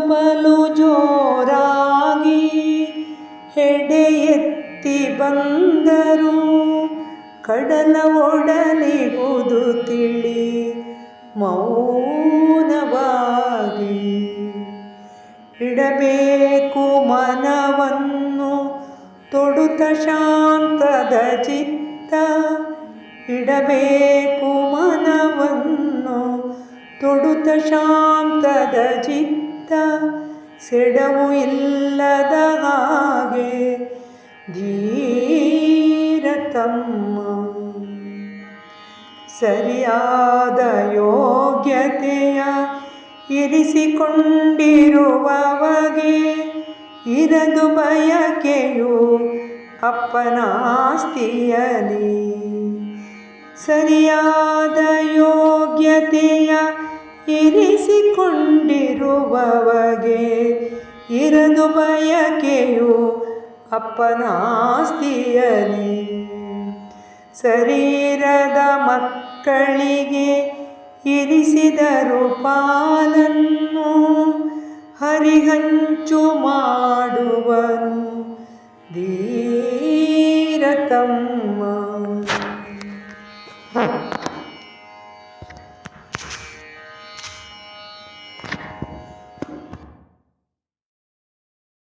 ಬಲು ಜೋರಾಗಿ ಹೆಡೆ ಎತ್ತಿ ಬಂದರು. ಕಡಲ ಒಡಲಿಗುದು ತಿಳಿ ಮೌನವಾಗಿ. ಇಡಬೇಕು ಮನವನ್ನು ತೊಡುತ್ತ ಶಾಂತದ ಚಿತ್ತ. ಇಡಬೇಕು ಮನವನ್ನು ತೊಡುತ್ತ ಶಾಂತದ ಚಿತ್ತ. ಸೆಡವು ಇಲ್ಲದ ಹಾಗೆ ಧೀರತಮ್ಮ. ಸರಿಯಾದ ಯೋಗ್ಯತೆಯ ಇರಿಸಿಕೊಂಡಿರುವವಗೆ ಇರದು ಬಯಕೆಯು ಅಪ್ಪನಾಸ್ತಿಯಲಿ. ಸರಿಯಾದ ಯೋಗ್ಯತೆಯ ಇರಿಸಿಕೊಂಡಿರುವವಗೆ ಇರದು ಬಯಕೆಯು ಅಪ್ಪನಾಸ್ತಿಯಲಿ. ಶರೀರದ ಮಕ್ಕಳಿಗೆ ಇರಿಸಿದರು ಪಾಲನ್ನು ಹರಿಹಂಚು ಮಾಡುವನು ಧೀರತಮ್ಮ.